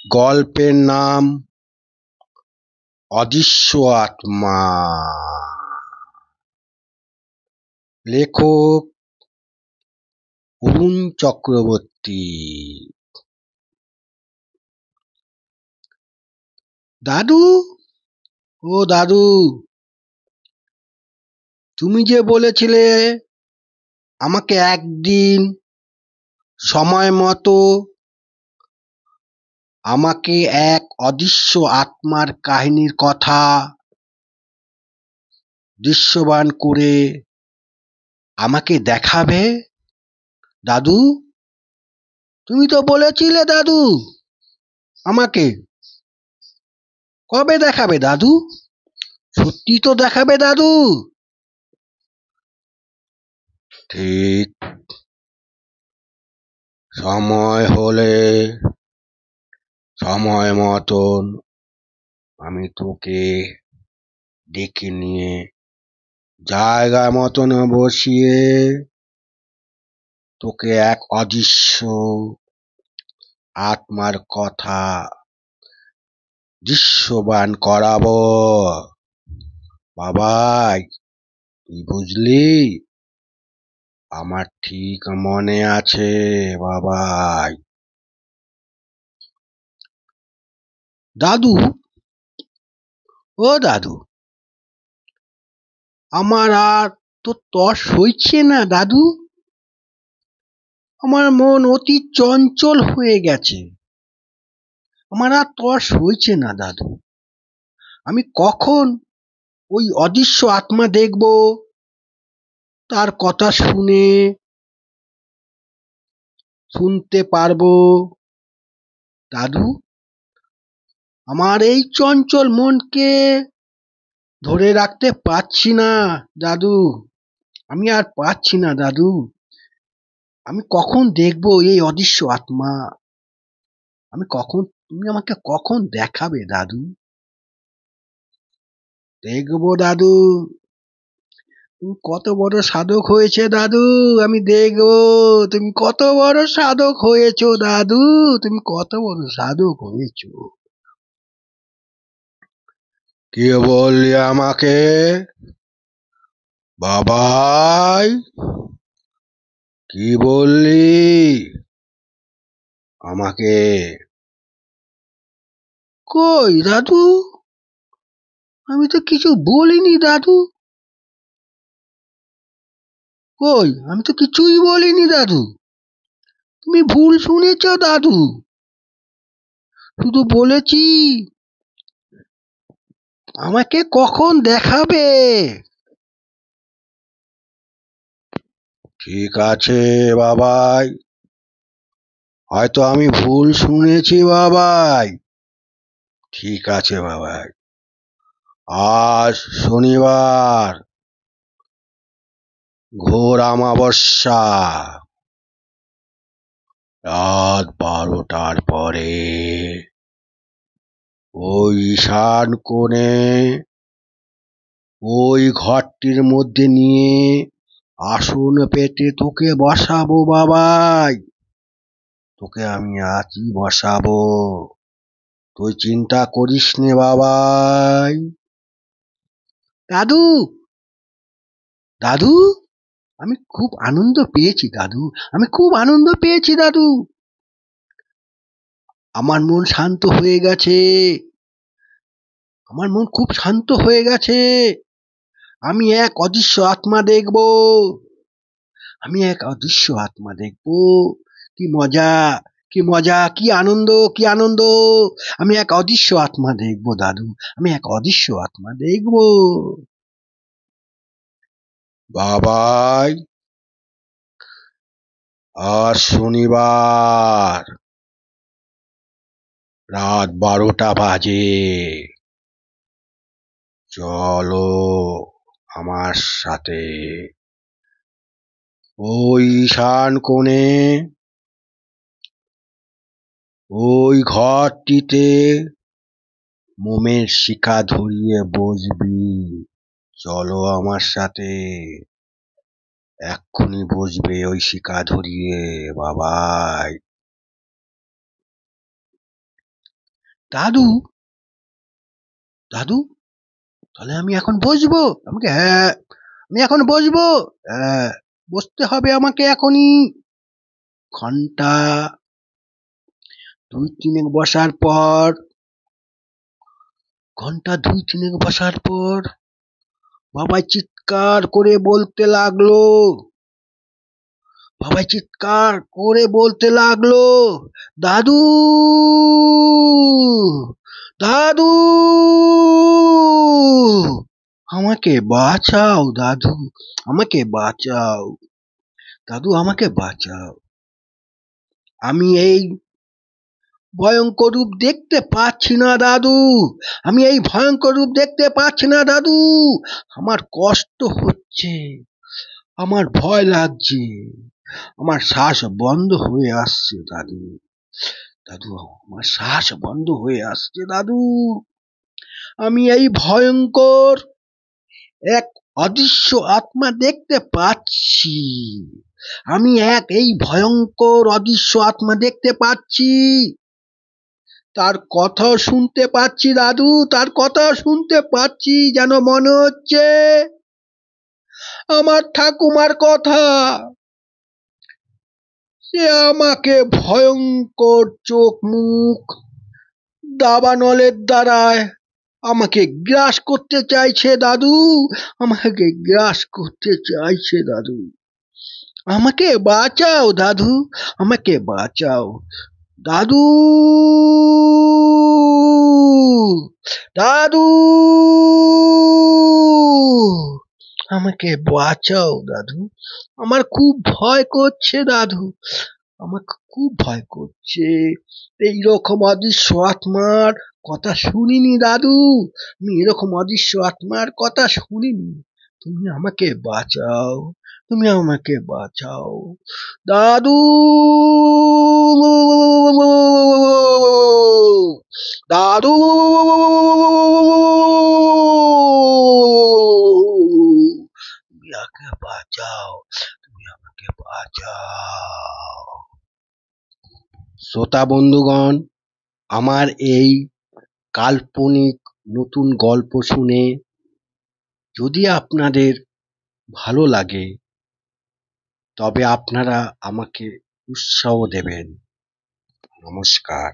গল্পের নাম অদৃশ্য আত্মা। লেখক অরুণ চক্রবর্তী। দাদু, ও দাদু, তুমি যে বলেছিলে আমাকে একদিন সময় মতো আমাকে এক অদৃশ্য আত্মার কাহিনীর কথা দৃশ্যমান করে আমাকে দেখাবে। দাদু, তুমি তো বলেছিলে দাদু, আমাকে কবে দেখাবে দাদু? সত্যি তো দেখাবে দাদু? ঠিক সময় হলে সময় মতন আমি তোকে ডেকে নিয়ে জায়গা মতন বসিয়ে তোকে এক অদৃশ্য আত্মার কথা দৃশ্যমান করাবো। বাবাই, তুই বুঝলি? আমার ঠিক মনে আছে বাবাই। দাদু, ও দাদু, আমার আর তো তর সইছে না দাদু। আমার মন অতি চঞ্চল হয়ে গেছে। আমার আর তর সইছে না দাদু। আমি কখন ওই অদৃশ্য আত্মা দেখব, তার কথা শুনতে পারবো? দাদু, আমার এই চঞ্চল মনকে ধরে রাখতে পারছি না দাদু। আমি আর পারছি না দাদু। আমি কখন দেখবো এই অদৃশ্য আত্মা? তুমি আমাকে কখন দেখাবে দাদু? দেখবো দাদু। তুমি কত বড় সাধক হয়েছে দাদু, আমি দেখবো। তুমি কত বড় সাধক হয়েছো দাদু, তুমি কত বড় সাধক হয়েছো। কে বললি আমাকে? বাবাই, কি বললি আমাকে? কই দাদু, আমি তো কিছু বলিনি দাদু। কই, আমি তো কিছুই বলিনি দাদু। তুমি ভুল শুনেছ দাদু। শুধু বলেছি আমাকে কখন দেখাবে। ঠিক আছে বাবাই, হয়তো আমি ভুল শুনেছি বাবাই। ঠিক আছে বাবাই। আজ শনিবার, ঘোর অমাবস্যা, রাত 12টার পরে ওই ঈশান কোণে ওই ঘরটির মধ্যে নিয়ে আসন পেতে তোকে বসাবো বাবাই। তোকে আমি আজই বসাবো, তুই চিন্তা করিস নে বাবাই। দাদু, দাদু, আমি খুব আনন্দ পেয়েছি দাদু। আমি খুব আনন্দ পেয়েছি দাদু। আমার মন শান্ত হয়ে গেছে। আমার মন খুব শান্ত হয়ে গেছে। আমি এক অদৃশ্য আত্মা দেখব। আমি এক অদৃশ্য আত্মা দেখব। কি মজা, কি মজা, কি আনন্দ, কি আনন্দ। আমি এক অদৃশ্য আত্মা দেখব দাদু। আমি এক অদৃশ্য আত্মা দেখব বাবাই। আজ শনিবার, রাত 12টা বাজে। চলো আমার সাথে ওই ঈশান কোণে ওই ঘরটিতে মোমের শিখা ধরিয়ে বসবি। চলো আমার সাথে, এক্ষুনি বসবে ওই শিখা ধরিয়ে বাবাই। দাদু, দাদু, তাহলে আমি এখন বসবো? হ্যাঁ, আমি এখন বসবো। হ্যাঁ, বসতে হবে আমাকে এখনই। ঘন্টা দুই তিনেক বসার পর, ঘন্টা দুই তিনেক বসার পর বাবাই চিৎকার করে বলতে লাগলো, বাবাই চিৎকার করে বলতে লাগলো, দাদু, দাদু, আমাকে বাঁচাও দাদু, আমাকে বাঁচাও, দাদু আমাকে বাঁচাও। আমি এই ভয়ঙ্কর রূপ দেখতে পাচ্ছি না দাদু, আমি এই ভয়ঙ্কর রূপ দেখতে পাচ্ছি না দাদু। আমার কষ্ট হচ্ছে, আমার ভয় লাগছে, আমার শ্বাস বন্ধ হয়ে আসছে দাদু, দাদু আমার শ্বাস বন্ধ হয়ে আসছে দাদু। আমি এই ভয়ঙ্কর এক অদৃশ্য আত্মা দেখতে পাচ্ছি, আমি এই ভয়ঙ্কর অদৃশ্য আত্মা দেখতে পাচ্ছি। তার কথাও শুনতে পাচ্ছি দাদু, তার কথা শুনতে পাচ্ছি, যেন মনে হচ্ছে আমার ঠাকুমার কথা। সে আমাকে ভয়ঙ্কর চোখ মুখ দাবানলের দ্বারায় আমাকে গ্রাস করতে চাইছে দাদু, আমাকে গ্রাস করতে চাইছে দাদু। আমাকে বাঁচাও দাদু, আমাকে বাঁচাও দাদু, দাদু, আমাকে বাঁচাও দাদু, আমার খুব ভয় করছে দাদু, আমার খুব ভয় করছে। এইরকম অদৃশ্য আত্মার কথা শুনিনি দাদু, আমি এরকম অদৃশ্য আত্মার কথা শুনিনি। তুমি আমাকে বাঁচাও, তুমি আমাকে বাঁচাও দাদু, দাদু, তুমি আমাকে বাঁচাও, তুমি আমাকে বাঁচাও। শ্রোতা বন্ধুগণ, আমার এই কাল্পনিক নতুন গল্প শুনে যদি আপনাদের ভালো লাগে, তবে আপনারা আমাকে উৎসাহ দেবেন। নমস্কার।